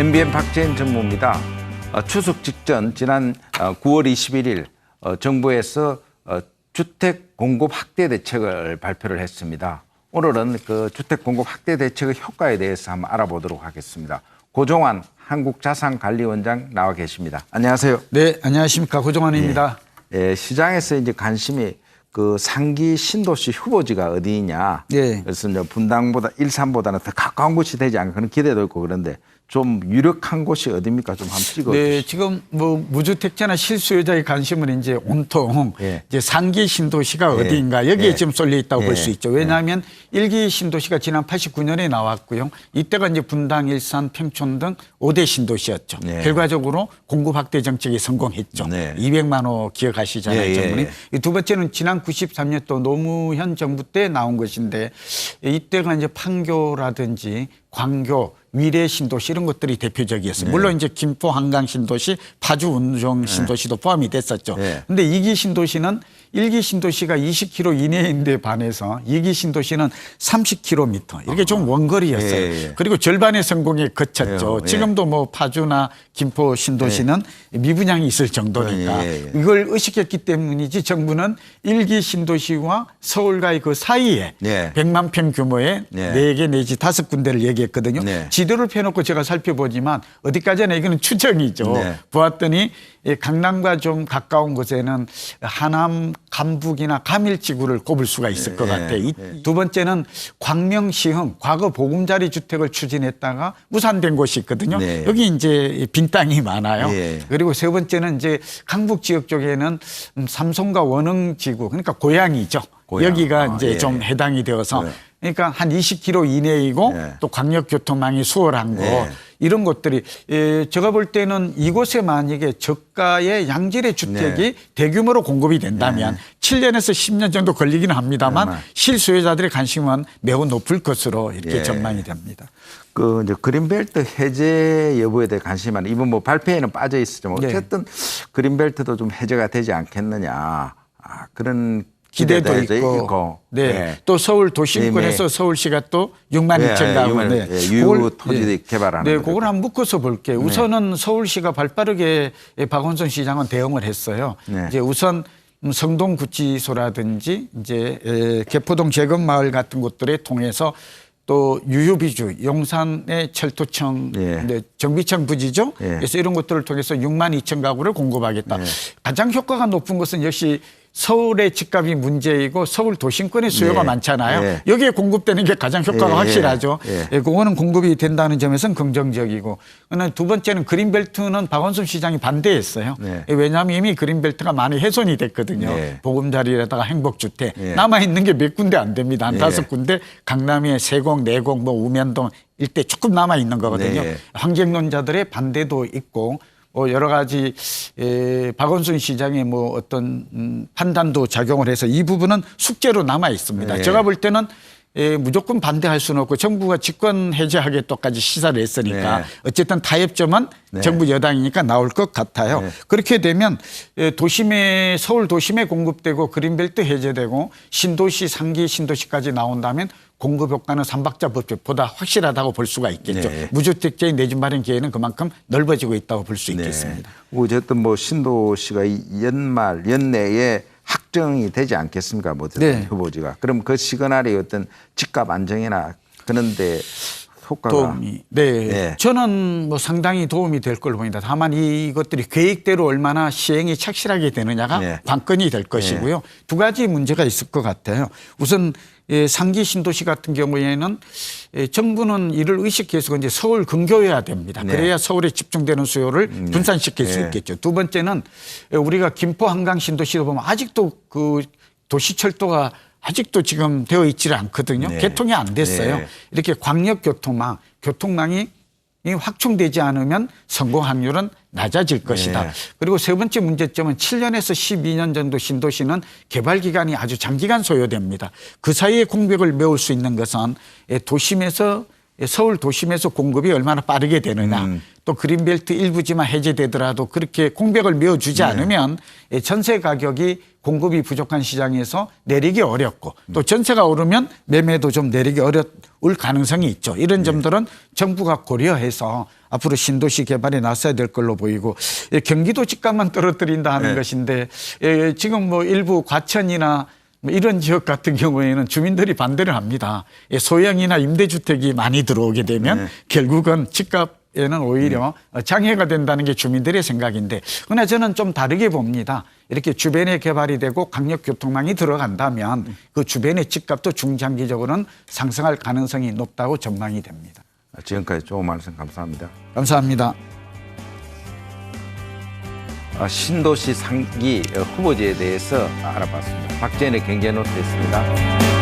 MBN 박재인 전무입니다. 추석 직전 지난 9월 21일 정부에서 주택 공급 확대 대책을 발표를 했습니다. 오늘은 그 주택 공급 확대 대책의 효과에 대해서 한번 알아보도록 하겠습니다. 고종환 한국자산관리원장 나와 계십니다. 안녕하세요. 네, 안녕하십니까. 고종환입니다. 시장에서 이제 관심이 그 상기 신도시 후보지가 어디냐. 그래서 이제 분당보다 일산보다는 더 가까운 곳이 되지 않을까 그런 기대도 있고 그런데 좀 유력한 곳이 어디입니까? 좀 한번 찍어 주시죠. 네, 지금 뭐 무주택자나 실수요자의 관심은 이제 온통 이제 상기 신도시가 어디인가 여기에 지금 쏠려 있다고 볼 수 있죠. 왜냐하면 일기 신도시가 지난 89년에 나왔고요. 이때가 이제 분당, 일산, 평촌 등 5대 신도시였죠. 결과적으로 공급 확대 정책이 성공했죠. 200만 호 기억하시잖아요. 전문이. 두 번째는 지난 93년 또 노무현 정부 때 나온 것인데 이때가 이제 판교라든지 광교, 위례 신도시 이런 것들이 대표적이었어요. 물론 이제 김포 한강 신도시, 파주 운정 신도시도 포함이 됐었죠. 그런데 2기 신도시는 1기 신도시가 20km 이내인데 반해서 2기 신도시는 30km 이렇게 좀 원거리였어요. 그리고 절반의 성공에 그쳤죠. 지금도 뭐 파주나 김포 신도시는 미분양이 있을 정도니까 이걸 의식했기 때문이지 정부는 1기 신도시와 서울과의 그 사이에 100만 평 규모의 4개 내지 5군데를 얘기했거든요. 지도를 펴놓고 제가 살펴보지만 어디까지나 이거는 추정이죠. 보았더니 강남과 좀 가까운 곳에는 하남, 감북이나 감일지구를 꼽을 수가 있을 것 같아요. 두 번째는 광명시흥, 과거 보금자리 주택을 추진했다가 무산된 곳이 있거든요. 여기 이제 빈 땅이 많아요. 그리고 세 번째는 이제 강북 지역 쪽에는 삼성과 원흥지구, 그러니까 고양이죠. 여기가 이제 좀 해당이 되어서 그러니까 한 20km 이내이고 또 광역교통망이 수월한 곳 이런 것들이 제가 볼 때는 이곳에 만약에 저가의 양질의 주택이 대규모로 공급이 된다면 7년에서 10년 정도 걸리기는 합니다만 실수요자들의 관심은 매우 높을 것으로 이렇게 전망이 됩니다. 그 이제 그린벨트 해제 여부에 대해 관심이 많아요. 이번 뭐 발표에는 빠져 있었지만 어쨌든 그린벨트도 좀 해제가 되지 않겠느냐 그런 기대도 있고. 또 서울 도심권에서 서울시가 또 6만 2천 가구. 유휴 토지 개발하는. 그걸 한번 묶어서 볼게요. 우선은 서울시가 발빠르게 박원순 시장은 대응을 했어요. 이제 우선 성동구치소라든지 이제 개포동 재건마을 같은 곳들에 통해서 또 유휴비주, 용산의 철도청, 정비청 부지죠. 그래서 이런 것들을 통해서 6만 2천 가구를 공급하겠다. 가장 효과가 높은 것은 역시 서울의 집값이 문제이고 서울 도심권의 수요가 많잖아요. 여기에 공급되는 게 가장 효과가 확실하죠. 그거는 공급이 된다는 점에서는 긍정적이고. 그러나 두 번째는 그린벨트는 박원순 시장이 반대했어요. 왜냐하면 이미 그린벨트가 많이 훼손이 됐거든요. 보금자리에다가 행복주택. 남아있는 게 몇 군데 안 됩니다. 한 5군데 강남에 세공, 내공, 뭐 우면동 일대 조금 남아있는 거거든요. 환경론자들의 반대도 있고 여러 가지 박원순 시장의 뭐 어떤 판단도 작용을 해서 이 부분은 숙제로 남아 있습니다. 제가 볼 때는 무조건 반대할 수는 없고 정부가 집권 해제하겠다까지 시사를 했으니까 어쨌든 타협점은 정부 여당이니까 나올 것 같아요. 그렇게 되면 도심에 서울 도심에 공급되고 그린벨트 해제되고 신도시 상기 신도시까지 나온다면 공급 효과는 삼박자법보다 확실하다고 볼 수가 있겠죠. 무주택자의 내 집 마련 기회는 그만큼 넓어지고 있다고 볼 수 있겠습니다. 어쨌든 뭐 신도시가 연내에 확정이 되지 않겠습니까? 뭐 후보지가. 그럼 그 시그널이 어떤 집값 안정이나 그런데 효과가 도움이. 저는 뭐 상당히 도움이 될 걸로 보입니다. 다만 이것들이 계획대로 얼마나 시행이 착실하게 되느냐가 관건이 될 것이고요. 두 가지 문제가 있을 것 같아요. 우선 상기 신도시 같은 경우에는 정부는 이를 의식해서 이제 서울 근교해야 됩니다. 그래야 서울에 집중되는 수요를 분산시킬 수 있겠죠. 두 번째는 우리가 김포 한강 신도시로 보면 아직도 그 도시철도가 아직도 지금 되어 있지를 않거든요. 개통이 안 됐어요. 이렇게 광역교통망, 교통망이 확충되지 않으면 성공 확률은 낮아질 것이다. 그리고 세 번째 문제점은 7년에서 12년 정도 신도시는 개발 기간이 아주 장기간 소요됩니다. 그 사이에 공백을 메울 수 있는 것은 도심에서 서울 도심에서 공급이 얼마나 빠르게 되느냐. 또 그린벨트 일부지만 해제되더라도 그렇게 공백을 메워주지 않으면 전세 가격이 공급이 부족한 시장에서 내리기 어렵고 또 전세가 오르면 매매도 좀 내리기 어려울 가능성이 있죠. 이런 점들은 정부가 고려해서 앞으로 신도시 개발에 나서야 될 걸로 보이고 경기도 집값만 떨어뜨린다 하는 것인데 지금 뭐 일부 과천이나 뭐 이런 지역 같은 경우에는 주민들이 반대를 합니다. 소형이나 임대주택이 많이 들어오게 되면 결국은 집값에는 오히려 장애가 된다는 게 주민들의 생각인데 그러나 저는 좀 다르게 봅니다. 이렇게 주변에 개발이 되고 강력교통망이 들어간다면 그 주변의 집값도 중장기적으로는 상승할 가능성이 높다고 전망이 됩니다. 지금까지 좋은 말씀 감사합니다. 감사합니다. 신도시 상기 후보지에 대해서 알아봤습니다. 박재현의 경제노트였습니다.